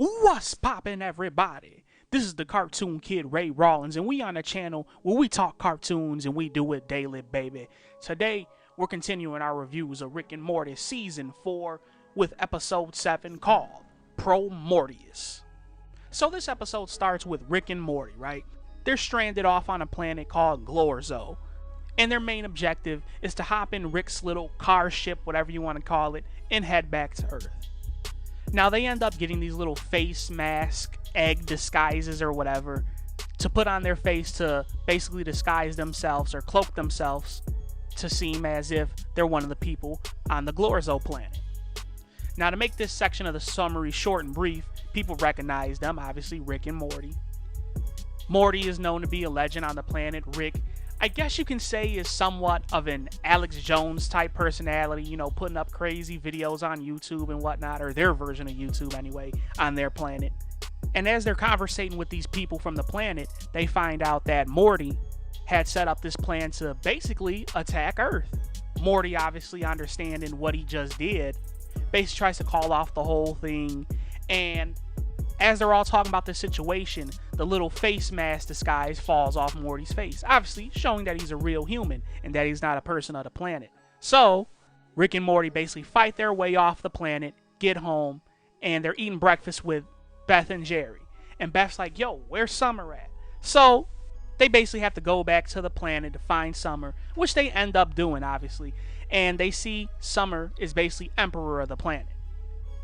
What's poppin', everybody? This is the Cartoon Kid Ray Rollins, and we on a channel where we talk cartoons and we do it daily, baby. Today, we're continuing our reviews of Rick and Morty Season 4 with Episode 7 called Promortyus. So this episode starts with Rick and Morty, right? They're stranded off on a planet called Glorzo, and their main objective is to hop in Rick's little car ship, whatever you want to call it, and head back to Earth. Now they end up getting these little face mask, egg disguises or whatever to put on their face to basically disguise themselves or cloak themselves to seem as if they're one of the people on the Glorzo planet. Now to make this section of the summary short and brief, people recognize them, obviously Rick and Morty. Morty is known to be a legend on the planet. Rick, I guess you can say, is somewhat of an Alex Jones type personality, you know, putting up crazy videos on YouTube and whatnot, or their version of YouTube anyway, on their planet. And as they're conversating with these people from the planet, they find out that Morty had set up this plan to basically attack Earth. Morty, obviously understanding what he just did, basically tries to call off the whole thing. And as they're all talking about this situation, the little face mask disguise falls off Morty's face, obviously showing that he's a real human and that he's not a person of the planet. So Rick and Morty basically fight their way off the planet, get home, and they're eating breakfast with Beth and Jerry. And Beth's like, yo, where's Summer at? So they basically have to go back to the planet to find Summer, which they end up doing, obviously. And they see Summer is basically emperor of the planet.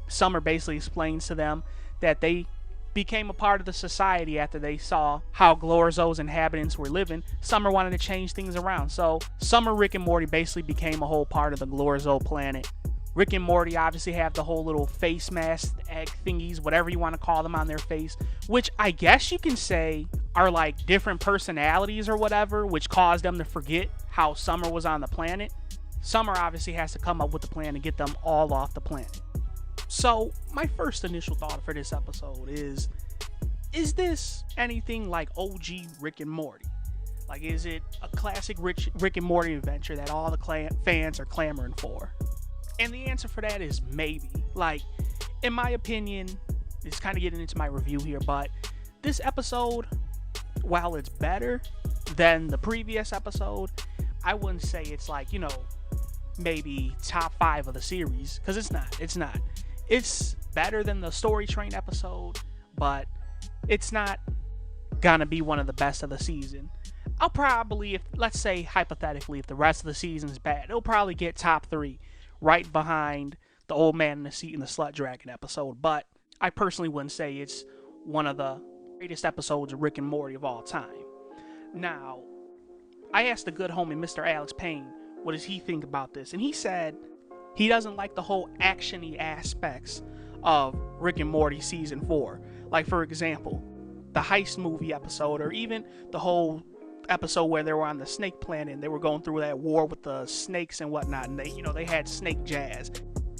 Summer basically explains to them that they became a part of the society after they saw how Glorzo's inhabitants were living. Summer wanted to change things around. So Summer, Rick, and Morty basically became a whole part of the Glorzo planet. Rick and Morty obviously have the whole little face mask, egg thingies, whatever you want to call them, on their face, which I guess you can say are like different personalities or whatever, which caused them to forget how Summer was on the planet. Summer obviously has to come up with a plan to get them all off the planet. So my first initial thought for this episode is this anything like OG Rick and Morty? Like, is it a classic Rick and Morty adventure that all the fans are clamoring for? And the answer for that is maybe. Like, in my opinion, it's kind of getting into my review here, but this episode, while it's better than the previous episode, I wouldn't say it's like, you know, maybe top 5 of the series, because it's not. It's better than the Story Train episode, but it's not gonna be one of the best of the season. I'll probably, if let's say hypothetically, if the rest of the season's bad, it'll probably get top 3, right behind the Old Man in the Seat and the Slut Dragon episode. But I personally wouldn't say it's one of the greatest episodes of Rick and Morty of all time. Now, I asked the good homie Mr. Alex Payne, what does he think about this? And he said he doesn't like the whole action-y aspects of Rick and Morty Season 4. Like, for example, the heist movie episode, or even the whole episode where they were on the snake planet and they were going through that war with the snakes and whatnot, and they had snake jazz.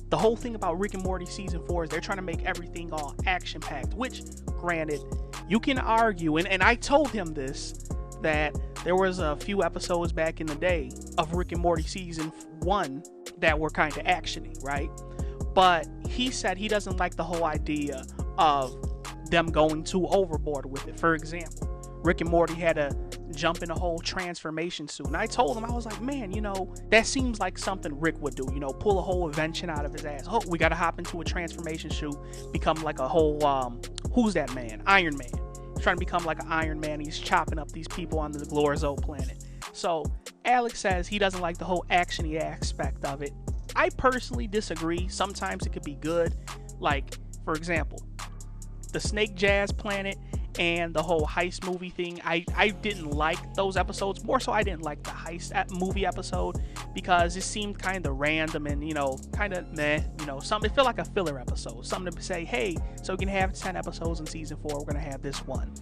The whole thing about Rick and Morty Season 4 is they're trying to make everything all action-packed, which, granted, you can argue, and I told him this, that there was a few episodes back in the day of Rick and Morty Season 1 that were kind of actiony, right? But he said he doesn't like the whole idea of them going too overboard with it. For example, Rick and Morty had to jump in a whole transformation suit, and I told him, I was like, man, you know, that seems like something Rick would do, you know, pull a whole invention out of his ass. Oh, we gotta hop into a transformation suit, become like a whole who's that man? Iron Man. He's trying to become like an Iron Man. He's chopping up these people on the Glorzo planet. So Alex says he doesn't like the whole actiony aspect of it. I personally disagree. Sometimes it could be good. Like, for example, the Snake Jazz Planet and the whole heist movie thing. I didn't like those episodes. More so, I didn't like the heist movie episode because it seemed kind of random and, you know, kind of meh. You know, it felt like a filler episode. Something to say, hey, so we can have 10 episodes in Season 4. We're going to have this one.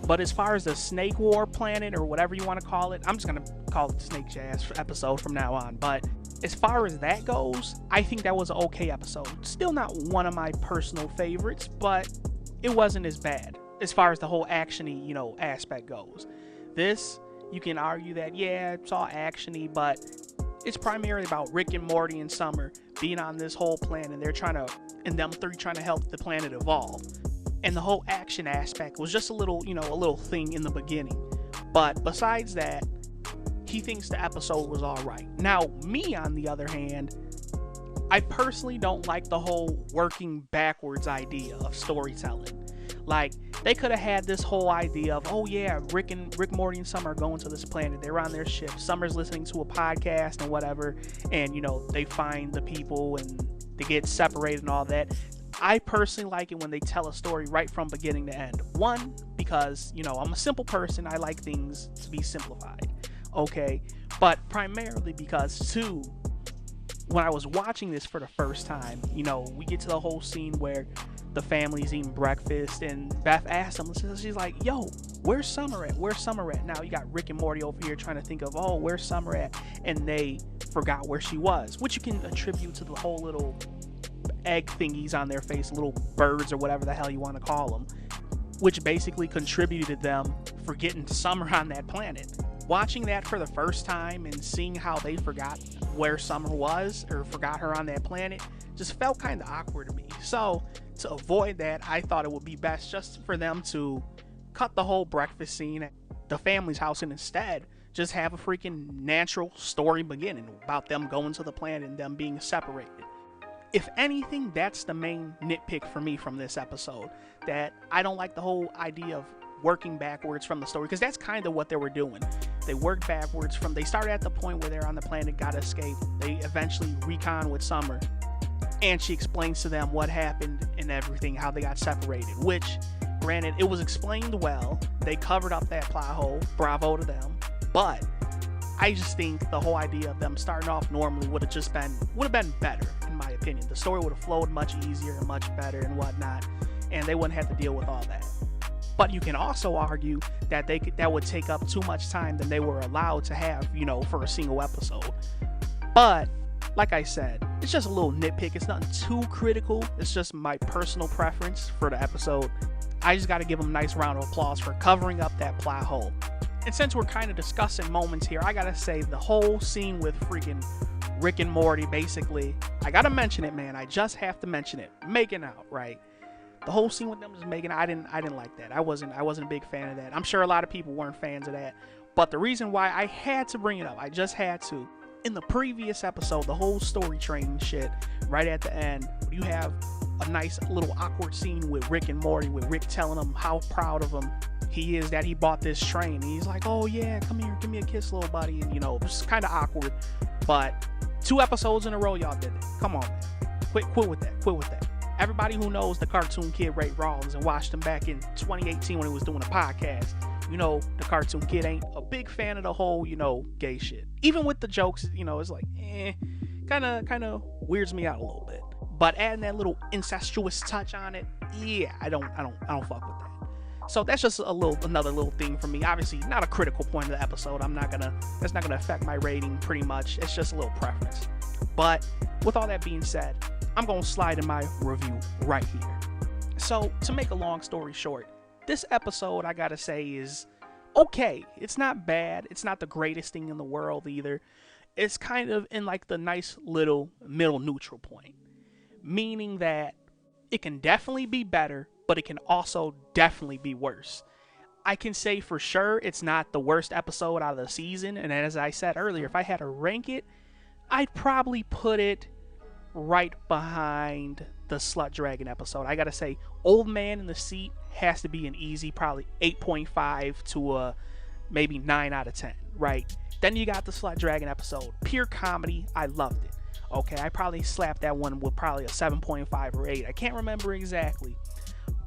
But as far as the Snake War Planet, or whatever you want to call it, I'm just going to call it the Snake Jazz episode from now on. But as far as that goes, I think that was an okay episode. Still not one of my personal favorites, but it wasn't as bad as far as the whole actiony, you know, aspect goes. This, you can argue that, yeah, it's all actiony, but it's primarily about Rick and Morty and Summer being on this whole planet, and them three trying to help the planet evolve. And the whole action aspect was just a little, a little thing in the beginning. But besides that, he thinks the episode was alright. Now, me, on the other hand, I personally don't like the whole working backwards idea of storytelling. Like, they could have had this whole idea of, oh yeah, Rick, Morty, and Summer are going to this planet. They're on their ship. Summer's listening to a podcast and whatever. And, they find the people and they get separated and all that. I personally like it when they tell a story right from beginning to end. One, because, I'm a simple person. I like things to be simplified. Okay. But primarily because, two, when I was watching this for the first time, we get to the whole scene where the family's eating breakfast and Beth asks them, she's like, yo, where's Summer at? Where's Summer at? Now you got Rick and Morty over here trying to think of, oh, where's Summer at? And they forgot where she was, which you can attribute to the whole little egg thingies on their face, little birds or whatever the hell you want to call them, which basically contributed to them forgetting Summer on that planet. Watching that for the first time and seeing how they forgot where Summer was or forgot her on that planet just felt kind of awkward to me. So to avoid that, I thought it would be best just for them to cut the whole breakfast scene at the family's house and instead just have a freaking natural story beginning about them going to the planet and them being separated. If anything, that's the main nitpick for me from this episode, that I don't like the whole idea of working backwards from the story, because that's kind of what they were doing. They worked backwards from, they started at the point where they're on the planet, gotta escape. They eventually recon with Summer, and she explains to them what happened and everything, how they got separated, which, granted, it was explained well. They covered up that plot hole, bravo to them, but I just think the whole idea of them starting off normally would have been better, in my opinion. The story would have flowed much easier and much better and whatnot, and they wouldn't have to deal with all that. But you can also argue that that would take up too much time than they were allowed to have, for a single episode. But like I said, it's just a little nitpick. It's nothing too critical. It's just my personal preference for the episode. I just got to give them a nice round of applause for covering up that plot hole. And since we're kind of discussing moments here, I got to say the whole scene with freaking Rick and Morty, basically, I got to mention it, man. I just have to mention it. Making out, right? The whole scene with them just making out, I didn't like that. I wasn't a big fan of that. I'm sure a lot of people weren't fans of that. But the reason why I had to bring it up, I just had to. In the previous episode, the whole story train shit, right at the end, you have a nice little awkward scene with Rick and Morty, with Rick telling him how proud of him he is that he bought this train. And he's like, oh yeah, come here, give me a kiss, little buddy. And it's kind of awkward. But 2 episodes in a row, y'all did it. Come on, man. Quit with that. Everybody who knows the cartoon kid Ray Rollins and watched him back in 2018 when he was doing a podcast, the cartoon kid ain't a big fan of the whole, gay shit. Even with the jokes, it's like, kind of weirds me out a little bit. But adding that little incestuous touch on it, yeah, I don't fuck with that. So that's just another little thing for me. Obviously, not a critical point of the episode. That's not gonna affect my rating pretty much. It's just a little preference. But with all that being said, I'm gonna slide in my review right here. So to make a long story short, this episode, I gotta say, is okay. It's not bad. It's not the greatest thing in the world either. It's kind of in like the nice little middle neutral point, meaning that it can definitely be better, but it can also definitely be worse. I can say for sure it's not the worst episode out of the season, and as I said earlier, if I had to rank it, I'd probably put it right behind the Slut Dragon episode. I gotta say, Old Man in the Seat has to be an easy, probably 8.5 to a maybe 9 out of 10, right? Then you got the Slut Dragon episode. Pure comedy. I loved it. Okay, I probably slapped that one with probably a 7.5 or 8. I can't remember exactly.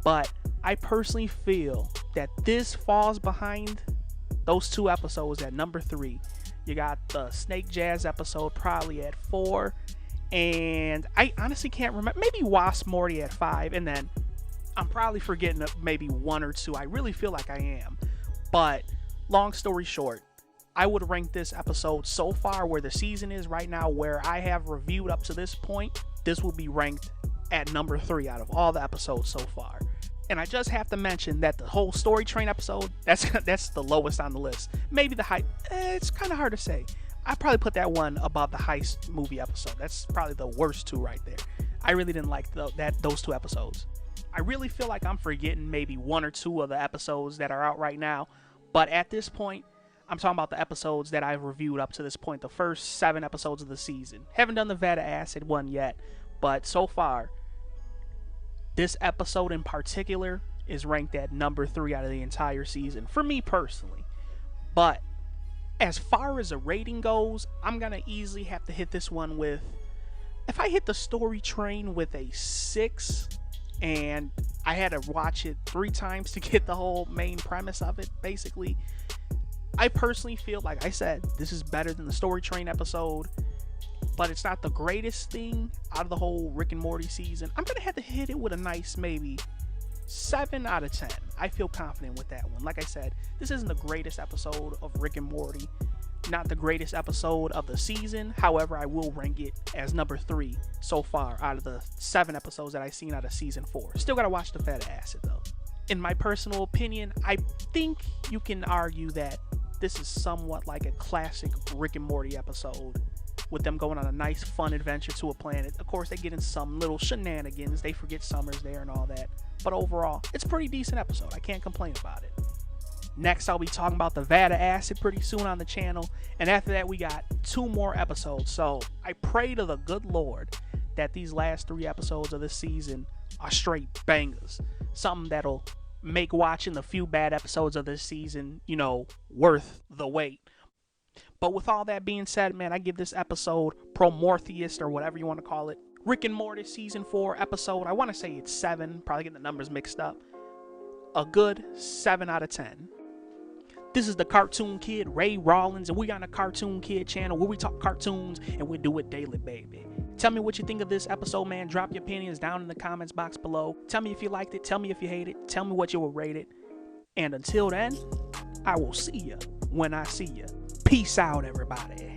But I personally feel that this falls behind those 2 episodes at number 3. You got the Snake Jazz episode probably at 4. And I honestly can't remember. Maybe Wasp Morty at 5. And then I'm probably forgetting maybe 1 or 2. I really feel like I am. But long story short, I would rank this episode so far where the season is right now, where I have reviewed up to this point, this will be ranked at number 3 out of all the episodes so far. And I just have to mention that the whole story train episode, that's the lowest on the list. Maybe the heist, it's kind of hard to say. I probably put that one above the heist movie episode. That's probably the worst 2 right there. I really didn't like those 2 episodes. I really feel like I'm forgetting maybe one or two of the episodes that are out right now, but at this point, I'm talking about the episodes that I've reviewed up to this point, the first 7 episodes of the season. Haven't done the Vat of Acid one yet, but so far, this episode in particular is ranked at number 3 out of the entire season, for me personally. But as far as a rating goes, I'm going to easily have to hit this one with, if I hit the story train with a 6, and I had to watch it 3 times to get the whole main premise of it, basically, I personally feel, like I said, this is better than the story train episode, but it's not the greatest thing out of the whole Rick and Morty season. I'm going to have to hit it with a nice maybe 7 out of 10. I feel confident with that one. Like I said, this isn't the greatest episode of Rick and Morty, not the greatest episode of the season. However, I will rank it as number 3 so far out of the 7 episodes that I've seen out of season 4. Still gotta watch the Vat of Acid though. In my personal opinion, I think you can argue that this is somewhat like a classic Rick and Morty episode, with them going on a nice fun adventure to a planet. Of course, they get in some little shenanigans, they forget Summer's there and all that, but overall, it's a pretty decent episode. I can't complain about it. Next, I'll be talking about the Vat of Acid pretty soon on the channel, and after that, we got 2 more episodes. So I pray to the good Lord that these last 3 episodes of this season are straight bangers, something that'll make watching the few bad episodes of this season, you know, worth the wait. But with all that being said, man, I give this episode, Promortyus, or whatever you want to call it, Rick and Morty Season 4 episode, I want to say it's 7, probably getting the numbers mixed up, a good 7 out of 10. This is the Cartoon Kid, Ray Rollins, and we on the Cartoon Kid channel where we talk cartoons and we do it daily, baby. Tell me what you think of this episode, man. Drop your opinions down in the comments box below. Tell me if you liked it. Tell me if you hate it. Tell me what you would rate it. And until then, I will see you when I see you. Peace out, everybody.